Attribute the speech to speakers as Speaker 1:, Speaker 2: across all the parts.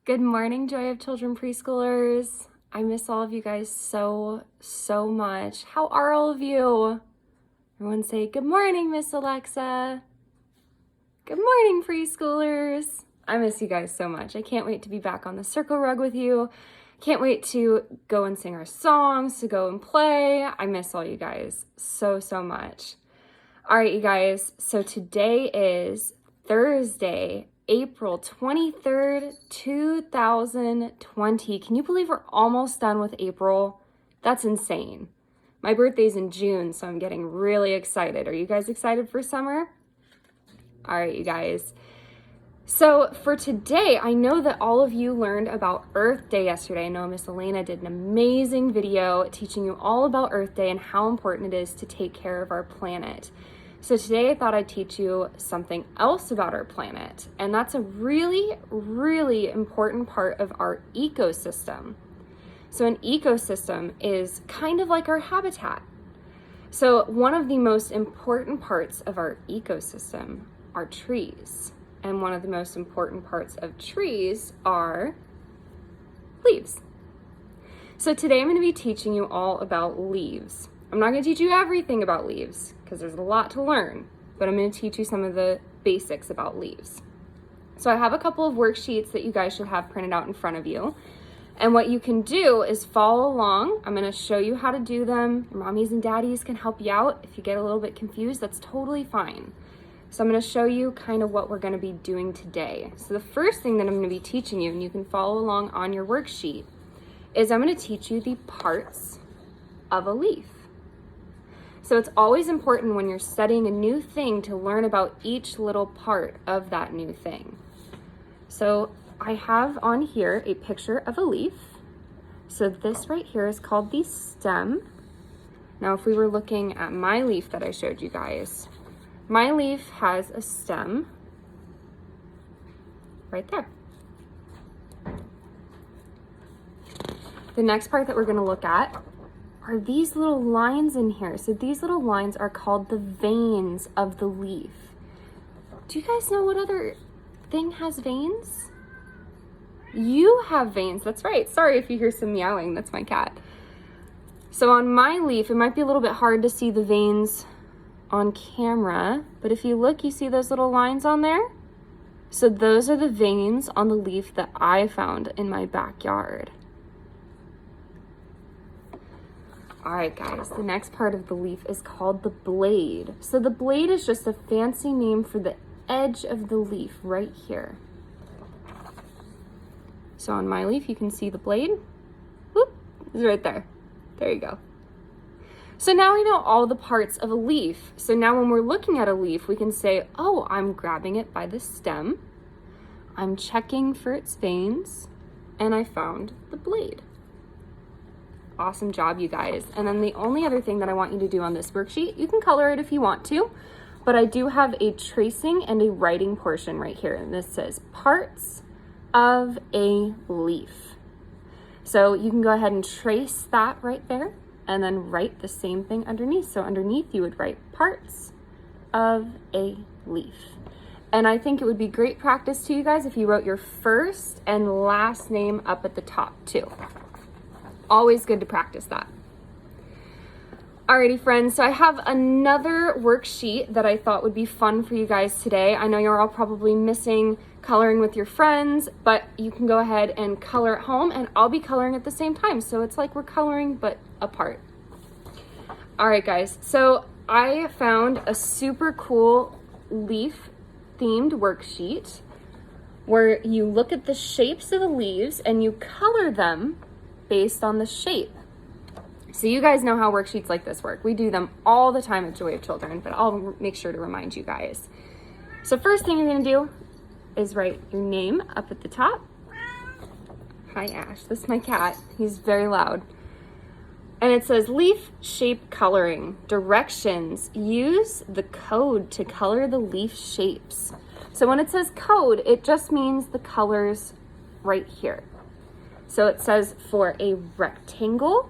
Speaker 1: Good morning, Joy of Children Preschoolers. I miss all of you guys so much. How are all of you? Everyone say, good morning, Miss Alexa. Good morning, preschoolers. I miss you guys so much. I can't wait to be back on the circle rug with you. Can't wait to go and sing our songs, to go and play. I miss all you guys so much. All right, you guys. So today is Thursday, April 23rd, 2020. Can you believe we're almost done with April? That's insane. My birthday's in June, so I'm getting really excited. Are you guys excited for summer? All right, you guys. So for today, I know that all of you learned about Earth Day yesterday. I know Miss Elena did an amazing video teaching you all about Earth Day and how important it is to take care of our planet. So today I thought I'd teach you something else about our planet, and that's a really important part of our ecosystem. So an ecosystem is kind of like our habitat. So one of the most important parts of our ecosystem are trees, and one of the most important parts of trees are leaves. So today I'm going to be teaching you all about leaves. I'm not going to teach you everything about leaves because there's a lot to learn, but I'm going to teach you some of the basics about leaves. So I have a couple of worksheets that you guys should have printed out in front of you. And what you can do is follow along. I'm going to show you how to do them. Your mommies and daddies can help you out. If you get a little bit confused, that's totally fine. So I'm going to show you kind of what we're going to be doing today. So the first thing that I'm going to be teaching you, and you can follow along on your worksheet, is I'm going to teach you the parts of a leaf. So it's always important when you're studying a new thing to learn about each little part of that new thing. So I have on here a picture of a leaf. So this right here is called the stem. Now, if we were looking at my leaf that I showed you guys, my leaf has a stem right there. The next part that we're going to look at are these little lines in here. So these little lines are called the veins of the leaf. Do you guys know what other thing has veins? You have veins, that's right. Sorry if you hear some meowing, that's my cat. So on my leaf, it might be a little bit hard to see the veins on camera, but if you look, you see those little lines on there? So those are the veins on the leaf that I found in my backyard. All right, guys, the next part of the leaf is called the blade. So the blade is just a fancy name for the edge of the leaf right here. So on my leaf, you can see the blade. Whoop, it's right there. There you go. So now we know all the parts of a leaf. So now when we're looking at a leaf, we can say, oh, I'm grabbing it by the stem, I'm checking for its veins, and I found the blade. Awesome job, you guys. And then the only other thing that I want you to do on this worksheet, you can color it if you want to, but I do have a tracing and a writing portion right here. And this says parts of a leaf. So you can go ahead and trace that right there and then write the same thing underneath. So underneath you would write parts of a leaf. And I think it would be great practice to you guys if you wrote your first and last name up at the top too. Always good to practice that. Alrighty, friends, so I have another worksheet that I thought would be fun for you guys today. I know you're all probably missing coloring with your friends, but you can go ahead and color at home, and I'll be coloring at the same time. So it's like we're coloring, but apart. All right, guys, so I found a super cool leaf-themed worksheet where you look at the shapes of the leaves and you color them based on the shape. So you guys know how worksheets like this work. We do them all the time at Joy of Children, but I'll make sure to remind you guys. So first thing you're gonna do is write your name up at the top. Hi, Ash. This is my cat. He's very loud. And it says leaf shape coloring. Directions. Use the code to color the leaf shapes. So when it says code, it just means the colors right here. So it says for a rectangle,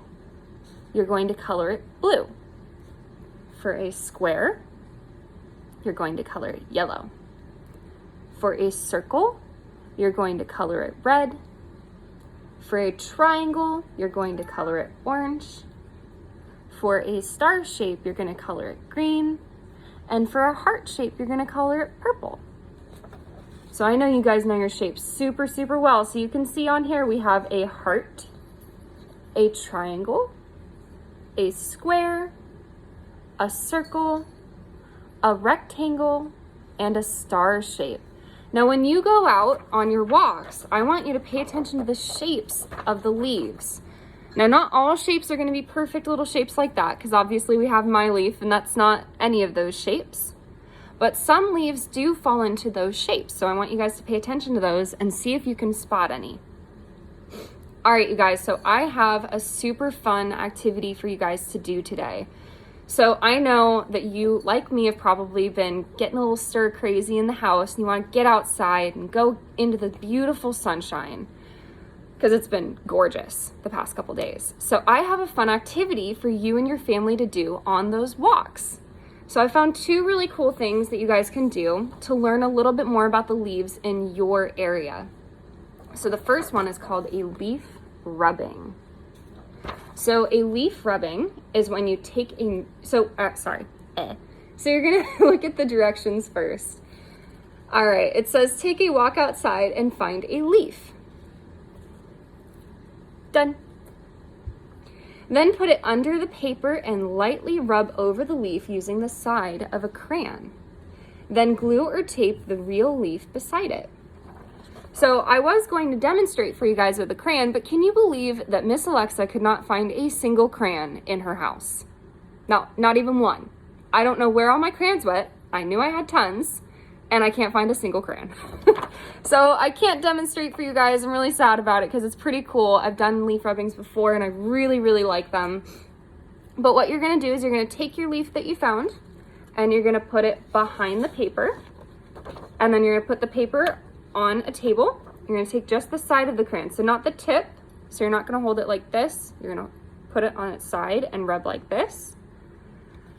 Speaker 1: you're going to color it blue. For a square, you're going to color it yellow. For a circle, you're going to color it red. For a triangle, you're going to color it orange. For a star shape, you're going to color it green. And for a heart shape, you're going to color it purple. So I know you guys know your shapes super, super well. So you can see on here we have a heart, a triangle, a square, a circle, a rectangle, and a star shape. Now, when you go out on your walks, I want you to pay attention to the shapes of the leaves. Now, not all shapes are going to be perfect little shapes like that, because obviously we have my leaf and that's not any of those shapes. But some leaves do fall into those shapes. So I want you guys to pay attention to those and see if you can spot any. All right, you guys, so I have a super fun activity for you guys to do today. So I know that you, like me, have probably been getting a little stir crazy in the house and you want to get outside and go into the beautiful sunshine because it's been gorgeous the past couple days. So I have a fun activity for you and your family to do on those walks. So I found two really cool things that you guys can do to learn a little bit more about the leaves in your area. So the first one is called a leaf rubbing. So a leaf rubbing is when you take So you're gonna look at the directions first. All right, it says take a walk outside and find a leaf. Done. Then put it under the paper and lightly rub over the leaf using the side of a crayon. Then glue or tape the real leaf beside it. So I was going to demonstrate for you guys with a crayon, but can you believe that Miss Alexa could not find a single crayon in her house? No, not even one. I don't know where all my crayons went. I knew I had tons, and I can't find a single crayon. So I can't demonstrate for you guys. I'm really sad about it because it's pretty cool. I've done leaf rubbings before, and I really, really like them. But what you're gonna do is you're gonna take your leaf that you found, and you're gonna put it behind the paper, and then you're gonna put the paper on a table. You're going to take just the side of the crayon, so not the tip. So you're not going to hold it like this. You're going to put it on its side and rub like this.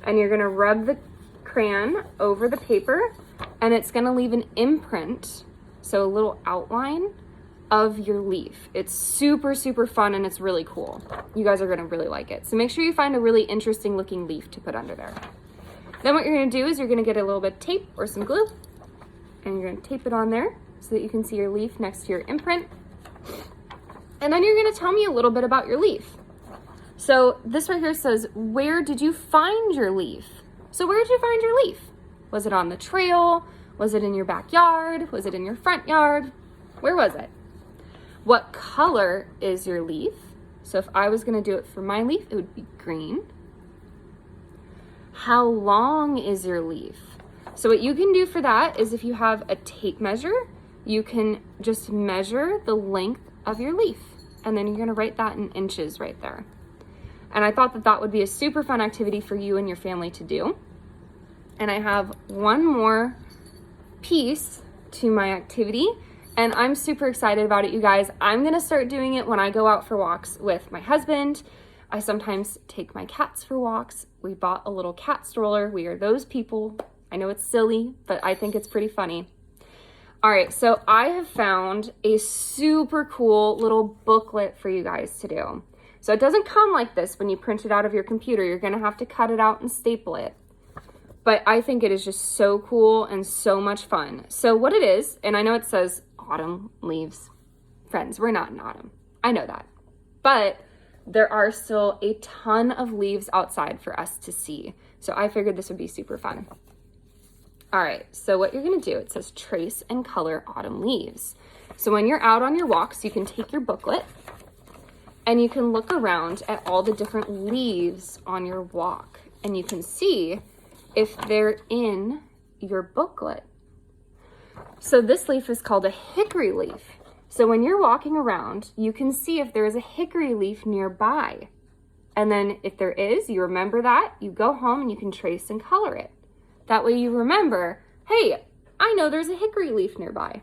Speaker 1: And you're going to rub the crayon over the paper, and it's going to leave an imprint, so a little outline of your leaf. It's super, super fun, and it's really cool. You guys are going to really like it. So make sure you find a really interesting looking leaf to put under there. Then what you're going to do is you're going to get a little bit of tape or some glue, and you're going to tape it on there so that you can see your leaf next to your imprint. And then you're going to tell me a little bit about your leaf. So this right here says, where did you find your leaf? So where did you find your leaf? Was it on the trail? Was it in your backyard? Was it in your front yard? Where was it? What color is your leaf? So if I was going to do it for my leaf, it would be green. How long is your leaf? So what you can do for that is if you have a tape measure, you can just measure the length of your leaf, and then you're going to write that in inches right there. And I thought that that would be a super fun activity for you and your family to do. And I have one more piece to my activity, and I'm super excited about it, you guys. I'm going to start doing it when I go out for walks with my husband. I sometimes take my cats for walks. We bought a little cat stroller. We are those people. I know it's silly, but I think it's pretty funny. All right, so I have found a super cool little booklet for you guys to do. So it doesn't come like this when you print it out of your computer. You're gonna have to cut it out and staple it. But I think it is just so cool and so much fun. So what it is, and I know it says autumn leaves. Friends, we're not in autumn. I know that. But there are still a ton of leaves outside for us to see. So I figured this would be super fun. All right, so what you're gonna do, it says trace and color autumn leaves. So when you're out on your walks, you can take your booklet and you can look around at all the different leaves on your walk, and you can see if they're in your booklet. So this leaf is called a hickory leaf. So when you're walking around, you can see if there is a hickory leaf nearby. And then if there is, you remember that, you go home and you can trace and color it. That way you remember, hey, I know there's a hickory leaf nearby.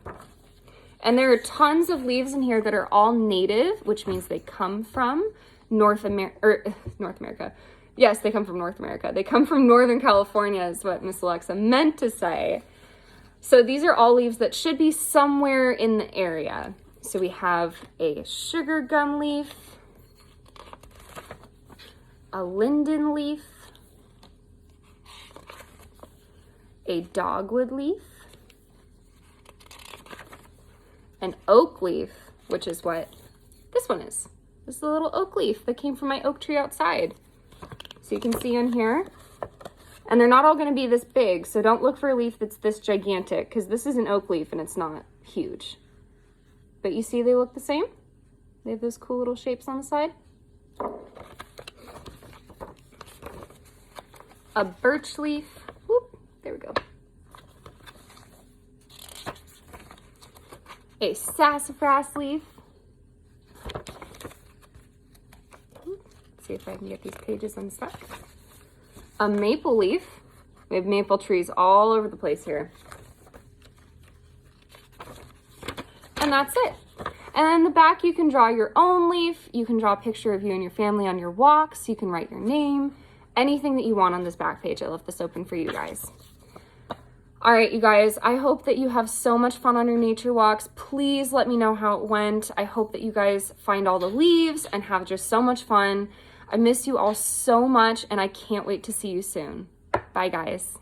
Speaker 1: And there are tons of leaves in here that are all native, which means they come from North America. Yes, they come from North America. They come from Northern California is what Miss Alexa meant to say. So these are all leaves that should be somewhere in the area. So we have a sugar gum leaf, a linden leaf, a dogwood leaf, an oak leaf, which is what this one is. This is a little oak leaf that came from my oak tree outside. So you can see on here, and they're not all gonna be this big, so don't look for a leaf that's this gigantic, because this is an oak leaf and it's not huge. But you see they look the same? They have those cool little shapes on the side. A birch leaf, whoop, there we go. A sassafras leaf. Let's see if I can get these pages unstuck. A maple leaf. We have maple trees all over the place here. And that's it. And then in the back, you can draw your own leaf. You can draw a picture of you and your family on your walks. You can write your name, anything that you want on this back page. I left this open for you guys. All right, you guys, I hope that you have so much fun on your nature walks. Please let me know how it went. I hope that you guys find all the leaves and have just so much fun. I miss you all so much, and I can't wait to see you soon. Bye, guys.